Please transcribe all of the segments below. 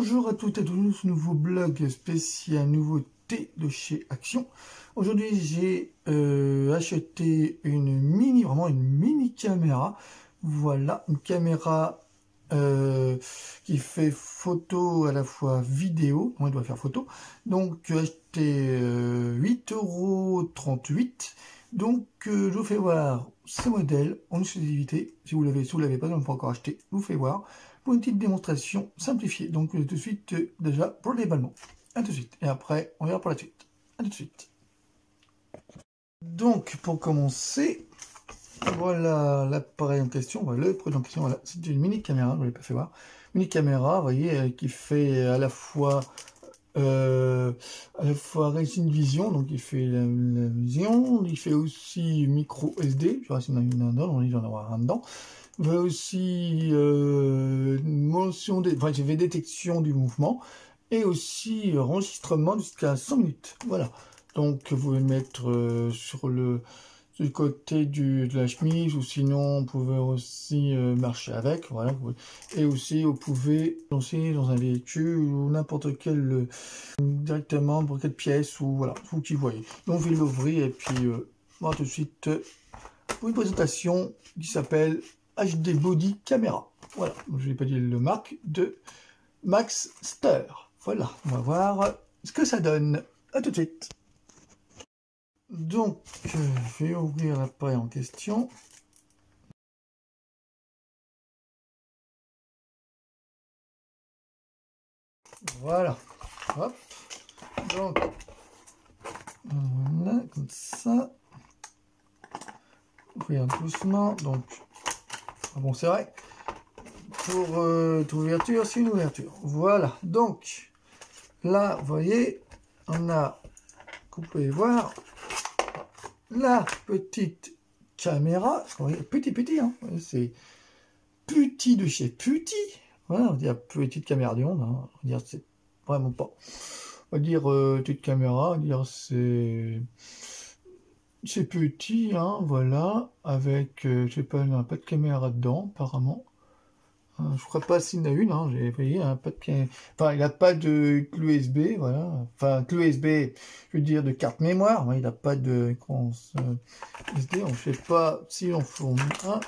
Bonjour à toutes et à tous, nouveau blog spécial nouveauté de chez Action. Aujourd'hui j'ai acheté vraiment une mini caméra. Voilà, une caméra qui fait photo à la fois vidéo, on doit faire photo. Donc j'ai acheté 8,38 €. Donc je vous fais voir ce modèle en exclusivité. Si vous l'avez pas encore acheté, je vous fais voir pour une petite démonstration simplifiée. Donc tout de suite, déjà pour le déballement. A tout de suite. Et après, on verra pour la suite. A tout de suite. Donc pour commencer, voilà l'appareil en question. Voilà, le produit en question. Voilà, c'est une mini caméra. Je ne vous l'ai pas fait voir. Mini caméra, vous voyez, qui fait à la fois Racing Vision, donc il fait la vision, il fait aussi micro SD, je sais pas s'il y en a une dedans, on en avoir un dedans. Il fait aussi j'ai fait détection du mouvement et aussi enregistrement jusqu'à 100 minutes. Voilà. Donc vous pouvez le mettre sur du côté de la chemise, ou sinon on pouvait aussi marcher avec, voilà. Et aussi vous pouvez lancer dans un véhicule ou n'importe quel directement pour quelle pièce, ou voilà, vous qui voyez. Donc je vais l'ouvrir et puis voilà, tout de suite pour une présentation qui s'appelle HD Body Camera. Voilà, je vais pas dire le marque de Maxster. Voilà, on va voir ce que ça donne. À tout de suite. Donc, je vais ouvrir l'appareil en question. Voilà. Hop. Donc, voilà, comme ça. Ouvrir doucement. Donc, bon, c'est vrai. Pour toute ouverture, c'est une ouverture. Voilà. Donc, là, vous voyez, on a, comme vous pouvez voir, la petite caméra. Vous voyez, petit, hein. C'est petit de chez petit. Voilà, on va dire petite caméra du monde. Hein. On va dire c'est vraiment pas. On va dire petite caméra. On va dire c'est petit, hein. Voilà, avec je sais pas, il n'y a pas de caméra dedans apparemment. Je crois pas s'il y en a une. Hein. J'ai voyé, pas de enfin, il n'a pas de clé USB. Voilà, enfin clé USB, je veux dire de carte mémoire. Ouais, il n'a pas de SD. On ne sait pas si on fournit un.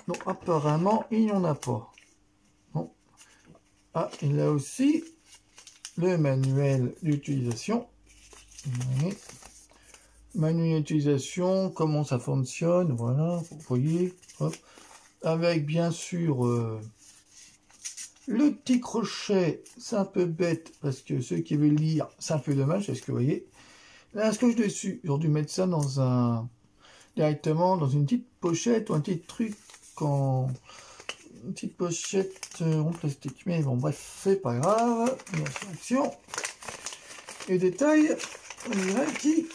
Non, apparemment, il n'y en a pas. Bon. Ah, il a aussi le manuel d'utilisation. Manuel d'utilisation, comment ça fonctionne, voilà, vous voyez. Hop. Avec, bien sûr, le petit crochet. C'est un peu bête, parce que ceux qui veulent lire, c'est un peu dommage, parce que vous voyez. Là, un scotch dessus. J'aurais dû mettre ça directement dans une petite pochette ou un petit truc une petite pochette en plastique. Mais bon, bref, c'est pas grave. Action. Et détail, on dirait qui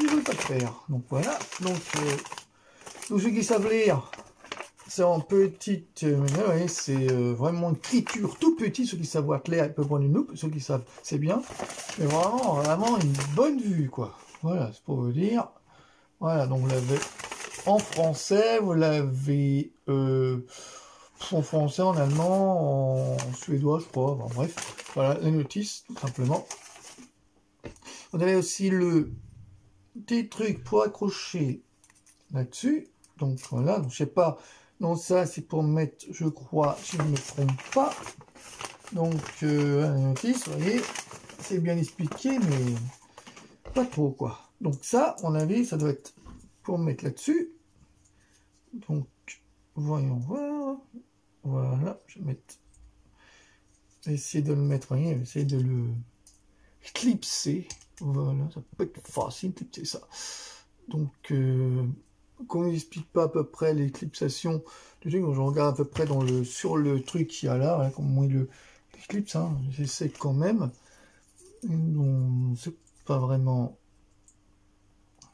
ne veut pas le faire. Donc voilà. Donc, tous ceux qui savent lire, c'est en petite. Vous voyez, c'est vraiment une écriture tout petit. Ceux qui savent voir clair, ils peuvent prendre une loupe. Ceux qui savent, c'est bien. Mais vraiment une bonne vue, quoi. Voilà, c'est pour vous dire. Voilà, donc vous l'avez en français, vous l'avez en français, en allemand, en suédois, je crois. Bon, bref, voilà, la notice, tout simplement. Vous avez aussi le petit truc pour accrocher là-dessus. Donc voilà, donc, je sais pas. Donc ça, c'est pour mettre, je crois, si je ne me trompe pas. Donc la notice, vous voyez, c'est bien expliqué, mais pas trop, quoi. Donc ça, on a vu, ça doit être pour mettre là-dessus. Donc, voyons voir. Voilà, je vais mettre. Essayer de le mettre, voyez, essayer de le clipser. Voilà, ça peut être facile de clipser ça. Donc, qu'on n'explique pas à peu près les clipsations du truc, je regarde à peu près sur le truc qu'il y a là, comment il le clipse, hein, j'essaie quand même. C'est pas vraiment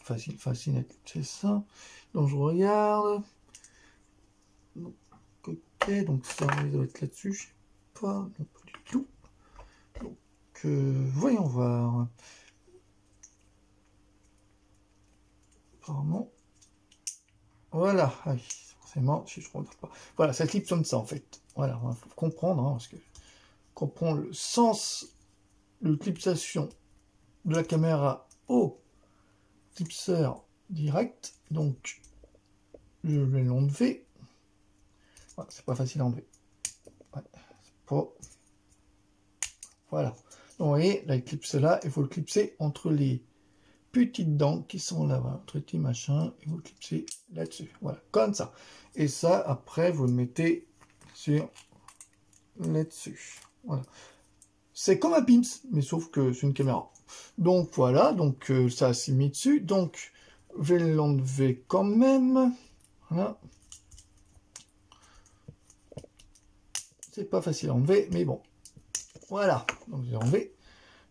facile à clipser ça. Donc, je regarde. Donc, ok, donc ça doit être là-dessus, je sais pas, non pas du tout. Donc, voyons voir. Apparemment, voilà, ah oui, forcément, si je ne regarde pas. Voilà, ça clipse comme ça en fait. Voilà, il faut comprendre, hein, parce que comprend le sens de clipsation de la caméra au clipseur direct. Donc, je vais l'enlever. Voilà, c'est pas facile à enlever. Ouais, pas... Voilà. Donc, vous voyez, la clipse là, il faut le clipser entre les petites dents qui sont là, voilà, entre les petits machins, et vous le clipsez là-dessus. Voilà, comme ça. Et ça, après, vous le mettez sur là-dessus. Voilà. C'est comme un Pimps, mais sauf que c'est une caméra. Donc voilà, donc ça s'est mis dessus. Donc je vais l'enlever quand même. Voilà. C'est pas facile à enlever, mais bon. Voilà, donc j'ai enlevé.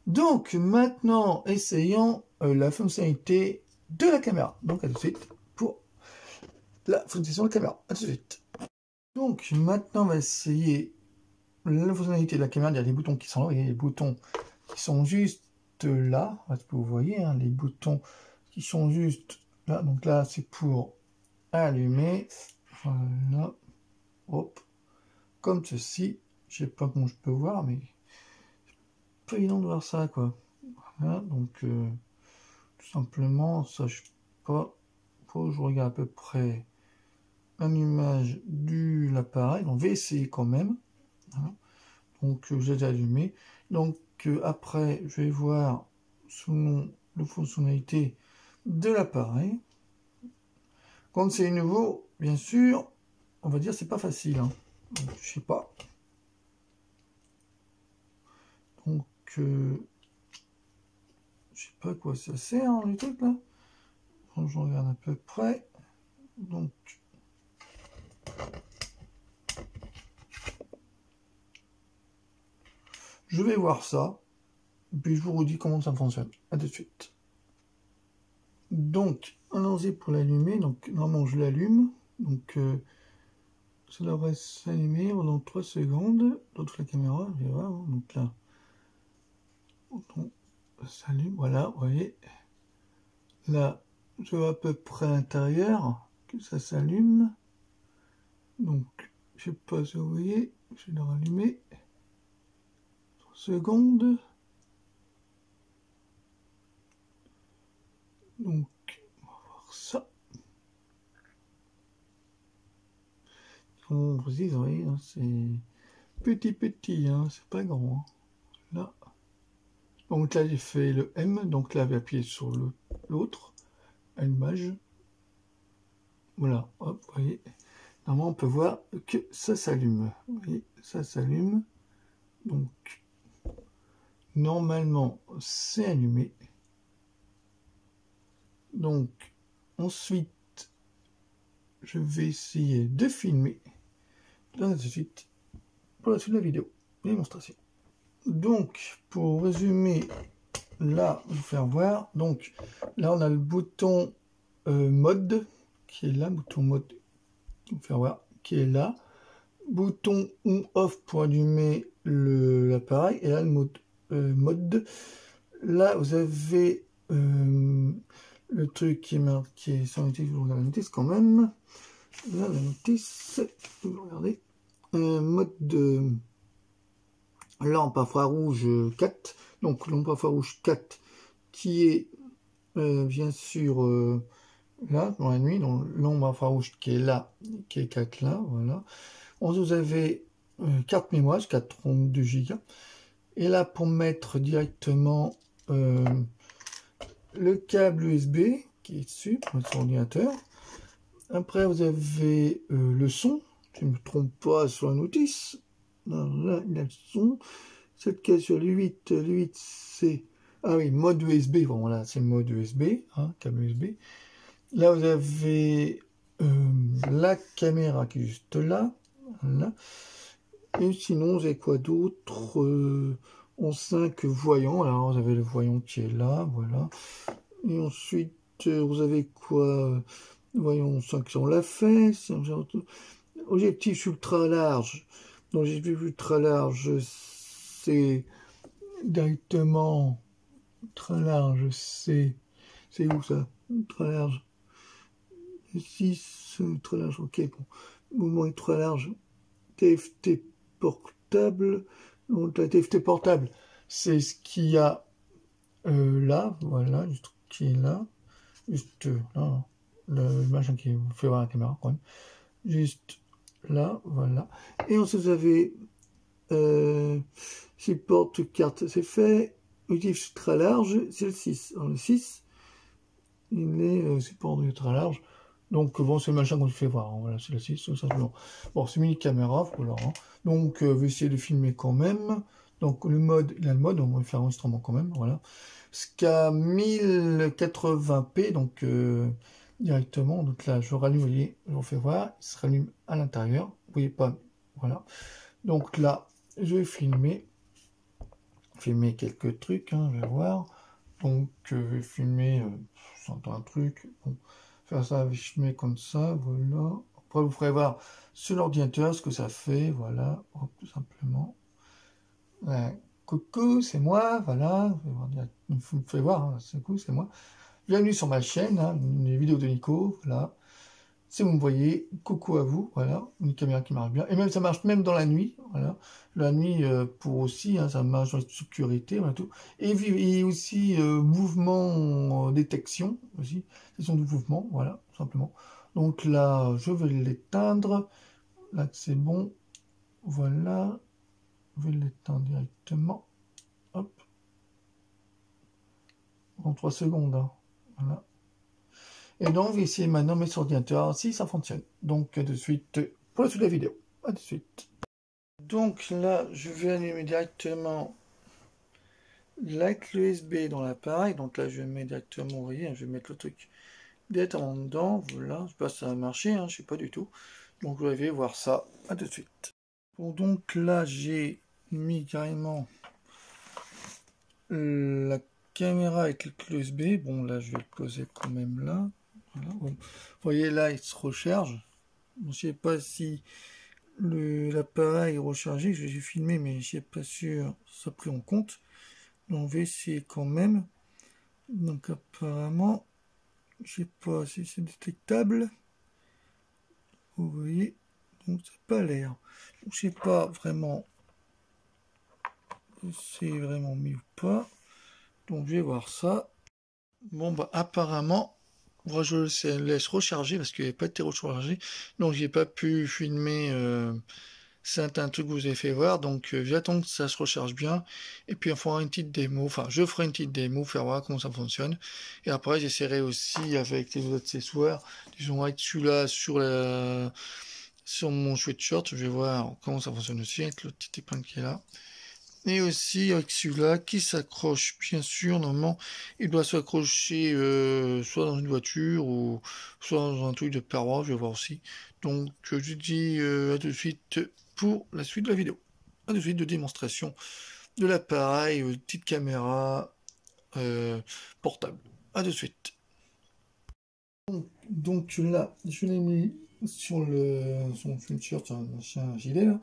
Donc maintenant, essayons la fonctionnalité de la caméra. Donc à tout de suite pour la fonctionnalité de la caméra. À tout de suite. Donc maintenant, on va essayer la fonctionnalité de la caméra. Il y a des boutons qui sont là, et les boutons qui sont juste là. Parce que vous voyez, hein, les boutons qui sont juste là. Donc là, c'est pour allumer. Voilà. Hop. Comme ceci. Je sais pas comment je peux voir, mais c'est pas évident de voir ça, quoi. Voilà. Donc, tout simplement, ça, je sais pas. Faut que je regarde à peu près l'image de l'appareil. On va essayer quand même. Voilà. Donc, j'ai allumé. Donc, après, je vais voir selon la fonctionnalité de l'appareil. Quand c'est nouveau, bien sûr, on va dire c'est pas facile. Hein. Donc, je sais pas. Donc, je sais pas à quoi ça sert, hein, les trucs là. Donc, je regarde à peu près. Donc, je vais voir ça. Et puis, je vous redis comment ça fonctionne. À tout de suite. Donc, allons-y pour l'allumer. Donc, normalement, je l'allume. Donc, ça devrait s'allumer pendant 3 secondes. Dans toute la caméra, je vais voir. Donc là, ça s'allume. Voilà, vous voyez. Là, je vois à peu près à l'intérieur que ça s'allume. Donc, je sais pas si vous voyez. Je vais le rallumer. 3 secondes. Donc, on va voir ça. Comme vous voyez, hein, c'est petit, hein, c'est pas grand. Hein. Là. Donc là, j'ai fait le M. Donc là, je vais appuyer sur l'autre. Allumage. Voilà, hop, vous voyez. Normalement, on peut voir que ça s'allume. Vous voyez, ça s'allume. Donc, normalement, c'est allumé. Donc, ensuite, je vais essayer de filmer. Là, tout de suite, pour la suite de la vidéo, démonstration. Donc, pour résumer, là, je vais vous faire voir. Donc, là, on a le bouton mode qui est là, bouton mode, je vais vous faire voir, qui est là. Bouton on-off pour allumer l'appareil. Et là, le mode. Là, vous avez le truc qui est marqué sur la notice. Je vous regarde la notice quand même. Là, la notice, vous regardez. Mode de lampe infrarouge 4. Donc, lampe infrarouge 4 qui est bien sûr là, dans la nuit. Donc, lampe infrarouge qui est là, qui est 4 là. Voilà. Ensuite, vous avez carte mémoire, 432 Go. Et là, pour mettre directement le câble USB qui est dessus, pour votre ordinateur. Après, vous avez le son. Je ne me trompe pas sur la notice. Là, il y a le son. Cette case sur le 8. Le 8, c'est... Ah oui, mode USB. Bon, voilà, c'est le mode USB, hein, câble USB. Là, vous avez la caméra qui est juste là. Voilà. Et sinon, vous avez quoi d'autre en 5 voyants. Alors, vous avez le voyant qui est là, voilà. Et ensuite, vous avez quoi voyons 5, on l'a fait. Objectif ultra large. Donc, objectif ultra large, c'est directement ultra large, c'est où ça? Ultra large. 6, ultra large, ok, bon. Mouvement ultra large. TFT portable, Donc la TFT portable, c'est ce qu'il y a là, voilà, juste qui est là, juste là, le machin qui vous fait voir la caméra quand même, juste là, voilà. Et ensuite vous avez support carte, c'est fait, objectif très large, c'est le 6. Alors le 6, il est support ultra large. Donc bon, c'est le machin qu'on te fait voir, hein. Voilà, c'est le 6, tout simplement. Bon, c'est mini caméra, voilà, hein. Donc je vais essayer de filmer quand même. Donc le mode, il a le mode, on va faire enregistrement quand même, voilà. Jusqu'à 1080p, donc directement. Donc là, je rallume, vous voyez, je vous fais voir, il se rallume à l'intérieur. Vous voyez pas, voilà. Donc là, je vais filmer quelques trucs, hein, je vais voir. Donc je vais filmer, j'entends un truc, bon, faire ça, filmer comme ça, voilà. Après vous ferez voir sur l'ordinateur ce que ça fait, voilà, hop, tout simplement. Ouais. Coucou, c'est moi, voilà, vous me faites voir, hein, c'est cool, c'est moi. Bienvenue sur ma chaîne, hein, les vidéos de Nico, voilà. Si vous me voyez, coucou à vous, voilà, une caméra qui marche bien. Et même ça marche même dans la nuit, voilà. La nuit pour aussi, hein, ça marche dans la sécurité, voilà tout. Et aussi mouvement détection, aussi, détection du mouvement, voilà, tout simplement. Donc là, je vais l'éteindre. Là, c'est bon. Voilà. Je vais l'éteindre directement. Hop. En 3 secondes, hein. Voilà. Et donc, on va essayer maintenant mettre sur ordinateur si ça fonctionne. Donc, à de suite pour la suite de la vidéo. À de suite. Donc là, je vais allumer directement la clé USB dans l'appareil. Donc là, je mets directement, vous voyez, je vais mettre le truc directement dedans. Voilà, je sais pas si ça va marcher, hein, je sais pas du tout. Donc, vous allez voir ça. À de suite. Bon, donc là, j'ai mis carrément la caméra avec le clé USB. Bon, là, je vais le poser quand même là. Voilà, bon. Vous voyez là, il se recharge. Je ne sais pas si l'appareil est rechargé. J'ai filmé, mais je ne suis pas sûr ça a pris en compte. Donc, on va essayer quand même. Donc, apparemment, je sais pas si c'est détectable. Vous voyez, donc ça n'a pas l'air. Je sais pas vraiment si c'est vraiment mis ou pas. Donc, je vais voir ça. Bon, bah, apparemment, moi, je laisse recharger parce qu'il n'a pas été rechargé. Donc, j'ai pas pu filmer certains trucs que vous avez fait voir. Donc, j'attends que ça se recharge bien. Et puis, on fera une petite démo. Enfin, je ferai une petite démo, faire voir comment ça fonctionne. Et après, j'essaierai aussi avec les autres accessoires. Disons, avec celui-là sur mon sweatshirt. Je vais voir comment ça fonctionne aussi avec le petit épingle qui est là. Et aussi avec celui-là qui s'accroche, bien sûr, normalement, il doit s'accrocher soit dans une voiture ou soit dans un truc de paroi, je vais voir aussi. Donc je dis à de suite pour la suite de la vidéo. À de suite de démonstration de l'appareil, petite caméra portable. À de suite. Donc là, je l'ai mis sur son sweatshirt, un gilet là.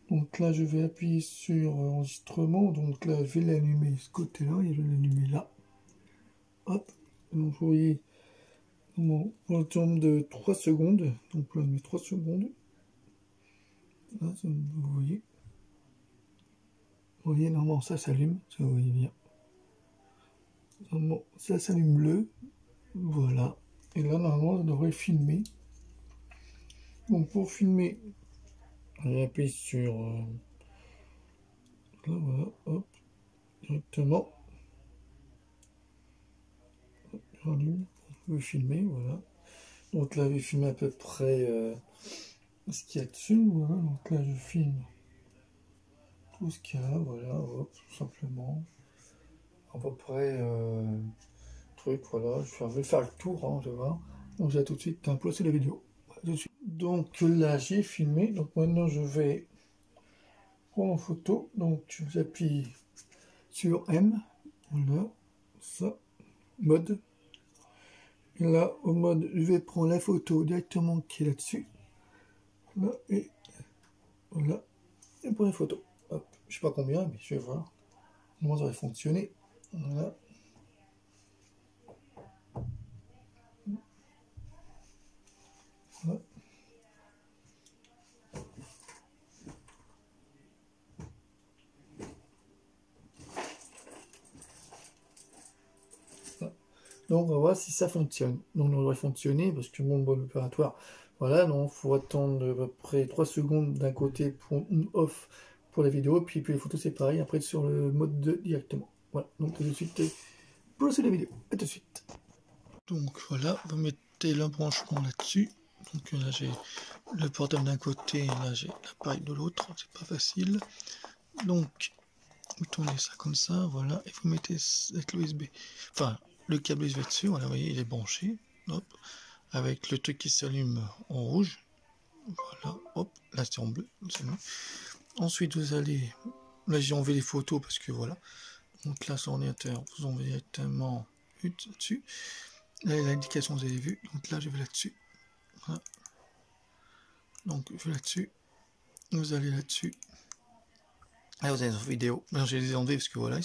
Donc là, je vais appuyer sur enregistrement. Donc là, je vais l'allumer ce côté-là et je vais l'allumer là. Hop. Donc vous voyez, pour le temps de 3 secondes. Donc là, on met 3 secondes. Là, vous voyez. Vous voyez, normalement, ça s'allume. Ça, vous voyez bien. Normalement, ça s'allume bleu. Voilà. Et là, normalement, ça devrait filmer. Donc pour filmer, j'appuie sur... là, voilà. Hop. Directement. J'allume. On peut filmer, voilà. Donc là, je vais filmer à peu près ce qu'il y a dessus, voilà. Donc là, je filme tout ce qu'il y a, voilà, hop, tout simplement. À peu près, truc, voilà. Je vais faire le tour, hein, je vais voir. Donc j'ai tout de suite un sur la vidéo. Tout de suite. Donc là, j'ai filmé. Donc maintenant, je vais prendre en photo. Donc j'appuie sur M, voilà, ça, mode. Et là, au mode, je vais prendre la photo directement qui est là-dessus. Là, et voilà. Et pour les photos. Hop. Je sais pas combien, mais je vais voir comment ça va fonctionner. Voilà. Voilà. Donc on va voir si ça fonctionne. Donc on devrait fonctionner parce que mon mode opératoire, voilà, donc il faut attendre à peu près 3 secondes d'un côté pour off pour la vidéo, puis les photos c'est pareil, après sur le mode 2 directement. Voilà, donc tout de suite pour la vidéo. À tout de suite. Donc voilà, vous mettez l'embranchement là-dessus. Donc là j'ai le portable d'un côté, là j'ai l'appareil de l'autre, c'est pas facile. Donc vous tournez ça comme ça, voilà, et vous mettez avec l'USB, enfin le câble USB dessus, voilà, vous voyez, il est branché, hop, avec le truc qui s'allume en rouge, voilà, hop, là c'est en bleu, c'est bon. Ensuite vous allez, là j'ai enlevé les photos parce que voilà, donc là sur l'ordinateur, vous enlevez directement là-dessus, là l'indication vous avez vu, donc là je vais là-dessus, voilà. Donc je vais là-dessus, vous allez là-dessus. Là vous avez une vidéo. Alors, je les ai enlevés parce que voilà,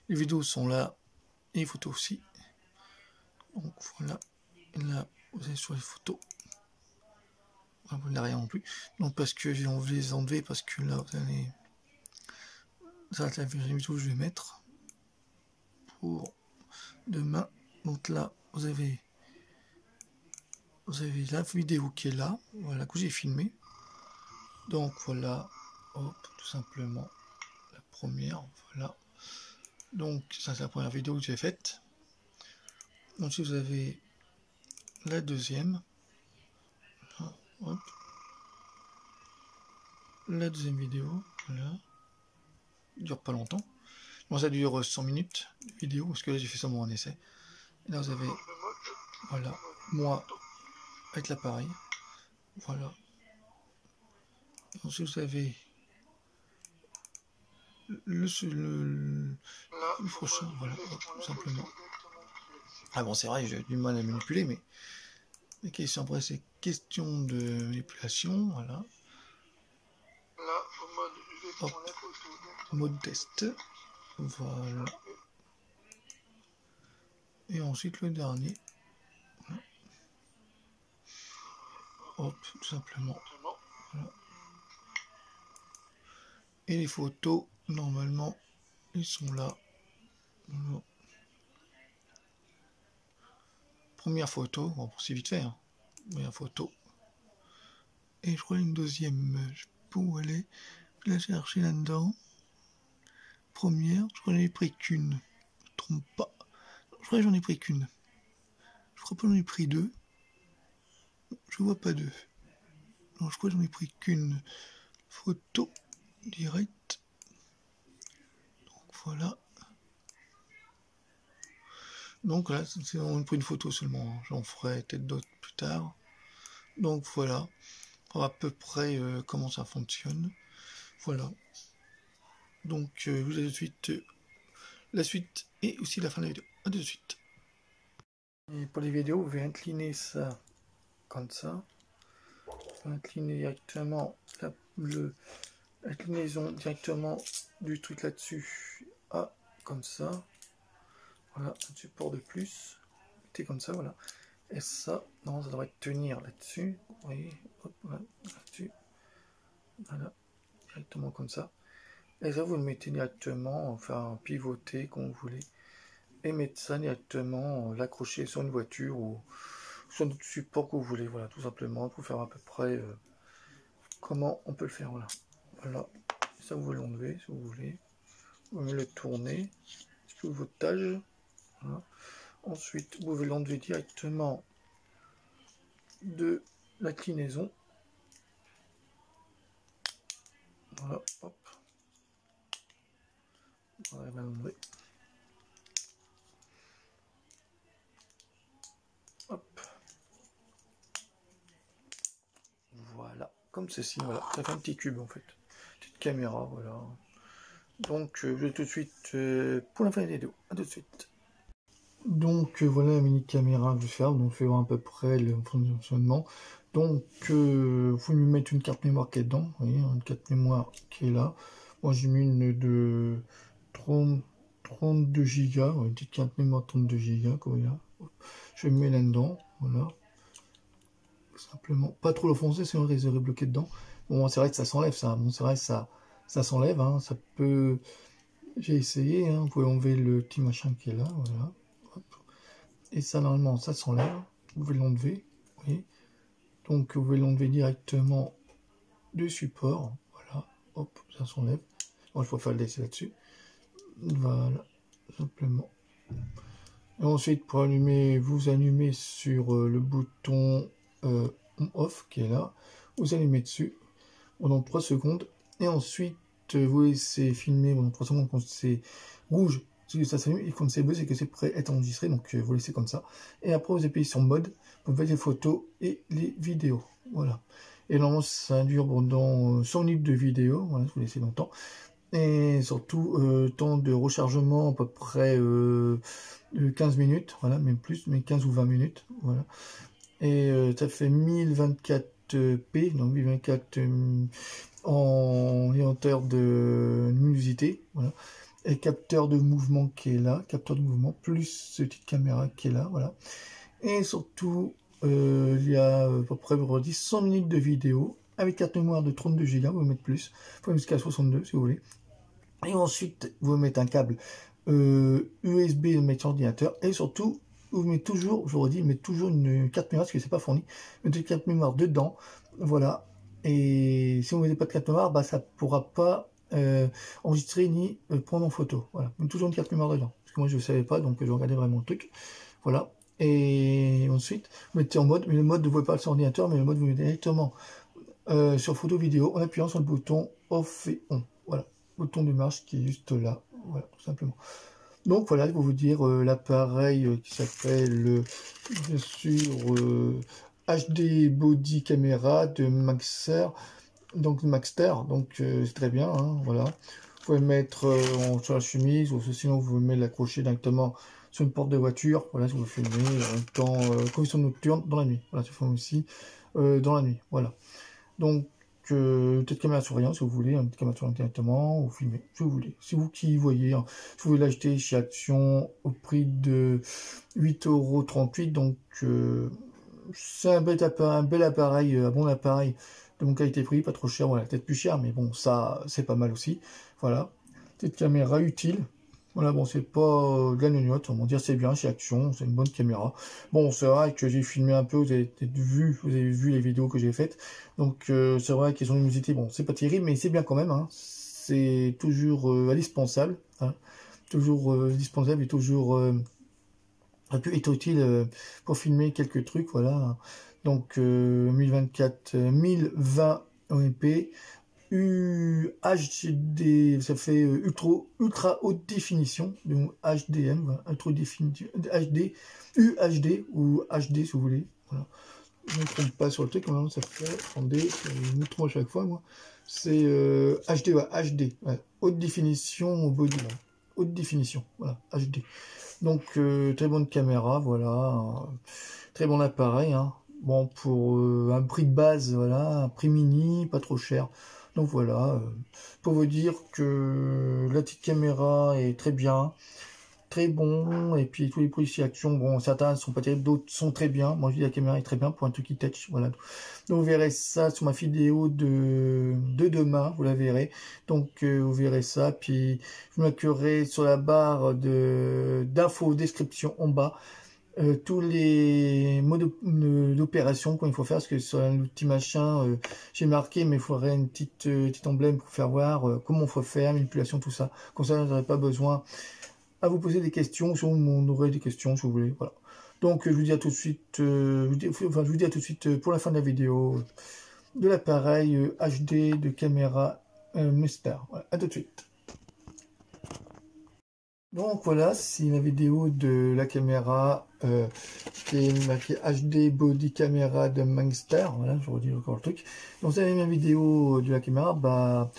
les vidéos sont là et les photos aussi. Donc voilà. Et là, vous allez sur les photos. Vous n'avez rien non plus. Donc parce que j'ai envie de les enlever parce que là vous allez. Ça c'est la vidéo que je vais mettre pour demain. Donc là, vous avez la vidéo qui est là, voilà, que j'ai filmé. Donc voilà, hop, tout simplement la première, voilà. Donc ça c'est la première vidéo que j'ai faite. Ensuite vous avez la deuxième, hop, la deuxième vidéo, voilà, il dure pas longtemps. Bon, ça dure 100 minutes de vidéo parce que là j'ai fait ça en essai. Et là vous avez, voilà, moi avec l'appareil, voilà. Ensuite vous avez le prochain, voilà, tout simplement. Ah bon, c'est vrai, j'ai du mal à manipuler, mais les questions après, c'est question de manipulation, voilà. Là, au mode, je vais prendre la photo. Mode test, voilà. Et ensuite le dernier, voilà. Hop, tout simplement. Voilà. Et les photos, normalement, ils sont là. Voilà. Première photo, bon, c'est vite fait, hein. Première photo. Et je crois une deuxième, je sais pas où elle est. Je la chercher là-dedans. Première, je crois que j'en ai pris qu'une. Je ne trompe pas. Je crois que j'en ai pris qu'une. Je crois pas que j'en ai pris deux. Je vois pas deux. Non, je crois que j'en ai pris qu'une photo directe. Donc voilà. Donc là, c'est vraiment pris une photo seulement. Hein. J'en ferai peut-être d'autres plus tard. Donc voilà. À peu près comment ça fonctionne. Voilà. Donc vous avez tout de suite la suite et aussi la fin de la vidéo. A tout de suite. Et pour les vidéos, vous pouvez incliner ça comme ça. Incliner directement l'inclinaison directement du truc là-dessus. Ah, comme ça. Voilà, un support de plus. Mettez comme ça, voilà. Et ça, non, ça devrait tenir là-dessus. Vous voyez, hop, voilà, là-dessus. Voilà, directement comme ça. Et ça, vous le mettez directement, enfin pivoter comme vous voulez. Et mettre ça directement, l'accrocher sur une voiture ou sur d'autres supports que vous voulez. Voilà, tout simplement, pour faire à peu près comment on peut le faire. Voilà, voilà. Ça, vous l'enlevez si vous voulez. Vous pouvez le tourner sous votre tâche. Voilà. Ensuite, vous pouvez l'enlever directement de l'inclinaison. Voilà, hop. Voilà, l'enlever. Hop. Voilà, comme ceci, voilà. Ça fait un petit cube en fait. Petite caméra, voilà. Donc, je vais tout de suite pour la fin de la vidéo. A tout de suite. Donc, voilà la mini caméra que je vais faire. Donc, je vais voir à peu près le fonctionnement. Donc, vous lui mettez une carte mémoire qui est dedans. Vous voyez, une carte mémoire qui est là. Moi, j'ai mis une de 32 Go. Une petite carte mémoire 32 Go. Voilà. Je mets là-dedans. Voilà. Simplement, pas trop l'offenser, sinon il risque de bloquer dedans. Bon, c'est vrai que ça s'enlève, ça. Bon, c'est vrai que ça s'enlève, hein. Ça peut. J'ai essayé, hein. Vous pouvez enlever le petit machin qui est là, voilà. Hop. Et ça, normalement, ça s'enlève. Vous pouvez l'enlever. Oui. Donc, vous pouvez l'enlever directement du support. Voilà. Hop, ça s'enlève. Bon, je préfère le laisser là-dessus. Voilà. Simplement. Et ensuite, pour allumer, vous allumez sur le bouton on-off qui est là. Vous allumez dessus pendant 3 secondes. Et ensuite, vous laissez filmer pendant 3 secondes quand c'est rouge. Si ça s'allume, et quand c'est bleu, c'est que c'est prêt à être enregistré. Donc, vous laissez comme ça. Et après, vous appuyez sur mode. Vous faites les photos et les vidéos. Voilà. Et normalement, ça dure pendant 100 minutes de vidéo. Voilà, vous laissez longtemps. Et surtout, temps de rechargement à peu près 15 minutes, voilà, même plus, mais 15 ou 20 minutes, voilà. Et ça fait 1024p, donc 1024 en orienteur de luminosité, voilà. Et capteur de mouvement qui est là, capteur de mouvement, plus cette petite caméra qui est là, voilà. Et surtout, il y a à peu près 100 minutes de vidéo, avec carte mémoire de 32 Go, vous mettre plus, vous pouvez jusqu'à 62 si vous voulez. Et ensuite, vous mettez un câble USB de mettre sur l'ordinateur. Et surtout, vous mettez toujours, je vous redis, mettez toujours une carte mémoire, parce que c'est pas fourni. Mettez une carte mémoire dedans. Voilà. Et si vous n'avez pas de carte mémoire, bah, ça ne pourra pas enregistrer ni prendre en photo. Voilà. Mettez toujours une carte mémoire dedans. Parce que moi, je ne savais pas, donc je regardais vraiment le truc. Voilà. Et ensuite, vous mettez en mode, mais le mode, vous ne pouvez pas sur l'ordinateur, mais le mode, vous mettez directement sur photo vidéo en appuyant sur le bouton off et on. Voilà. Bouton de marche qui est juste là, voilà, tout simplement. Donc voilà, pour vous dire l'appareil qui s'appelle bien sûr HD Body Camera de Maxster, donc c'est très bien, hein, voilà. Vous pouvez le mettre sur la chemise, ou sinon vous pouvez l'accrocher directement sur une porte de voiture, voilà, si vous filmez en temps conditions nocturnes dans la nuit, voilà, ça fait aussi dans la nuit, voilà. Donc peut-être caméra surveillance si vous voulez, une petite caméra surveillance directement, ou filmer, si vous voulez. C'est vous qui voyez, hein. Vous pouvez l'acheter chez Action au prix de 8,38 €, donc c'est un bel appareil, un bon appareil de bon qualité-prix, pas trop cher, voilà, peut-être plus cher, mais bon, ça c'est pas mal aussi. Voilà, petite caméra utile. Voilà, bon, c'est pas de la gnognotte, on va dire c'est bien chez Action, c'est une bonne caméra. Bon, c'est vrai que j'ai filmé un peu, vous avez vu les vidéos que j'ai faites, donc c'est vrai qu'ils ont une luminosité, bon, c'est pas terrible, mais c'est bien quand même, hein. C'est toujours indispensable, hein. Toujours indispensable et toujours peut être utile pour filmer quelques trucs, voilà. Donc 1020 OMP. HD, ça fait ultra haute définition, donc HDM, voilà, ultra définition, HD, UHD ou HD si vous voulez. Voilà. Je ne me trompe pas sur le truc, ça fait, attendez, je me trompe à chaque fois, moi. C'est HD, ouais, HD, ouais, haute définition au body, là. Haute définition, voilà, HD. Donc très bonne caméra, voilà, très bon appareil, hein. Bon, pour un prix de base, voilà, un prix mini, pas trop cher. Donc voilà, pour vous dire que la petite caméra est très bien, très bon, et puis tous les prix chez Action, bon, certains sont pas terribles, d'autres sont très bien. Moi je dis la caméra est très bien pour un truc qui touch, voilà. Donc vous verrez ça sur ma vidéo de demain, vous la verrez. Donc vous verrez ça, puis je marquerai sur la barre d'infos, description en bas. Tous les modes d'opération qu'il faut faire, parce que sur l'outil machin, j'ai marqué, mais il faudrait une petite emblème pour faire voir comment il faut faire, manipulation, tout ça. Comme ça, vous n'aurez pas besoin à vous poser des questions, si on aurait des questions, si vous voulez. Voilà. Donc, je vous dis à tout de suite, je vous dis à tout de suite pour la fin de la vidéo de l'appareil HD de caméra Maxster. Voilà, à tout de suite. Donc voilà, c'est la vidéo de la caméra qui est marquée HD Body Camera de Maxster. Voilà, je redis encore le truc. Donc si vous avez aimé la vidéo de la caméra, bah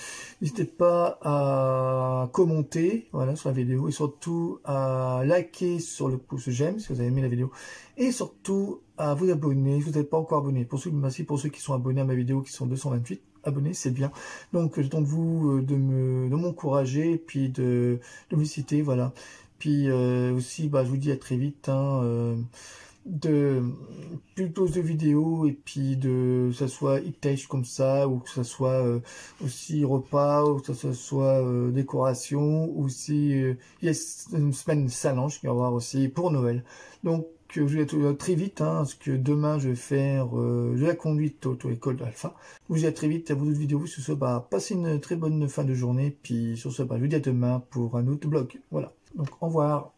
n'hésitez pas à commenter, voilà, sur la vidéo, et surtout à liker sur le pouce j'aime si vous avez aimé la vidéo, et surtout à vous abonner si vous n'êtes pas encore abonné. Merci pour ceux qui sont abonnés à ma vidéo, qui sont 228 abonnés, c'est bien. Donc j'attends de vous de m'encourager, puis de me citer, voilà. Puis aussi, bah, je vous dis à très vite, hein, de plutôt de vidéos, et puis de ça soit e-tech comme ça, ou que ça soit aussi repas, ou que ça soit décoration, ou si il y a une semaine Salange qui va y avoir aussi pour Noël. Donc je vous dis à très vite, hein, parce que demain je vais faire de la conduite auto-école alpha. Je vous dis à très vite à vos autres vidéos. Sur ce, passez une très bonne fin de journée. Puis sur ce, je vous dis à demain pour un autre vlog. Voilà. Donc au revoir.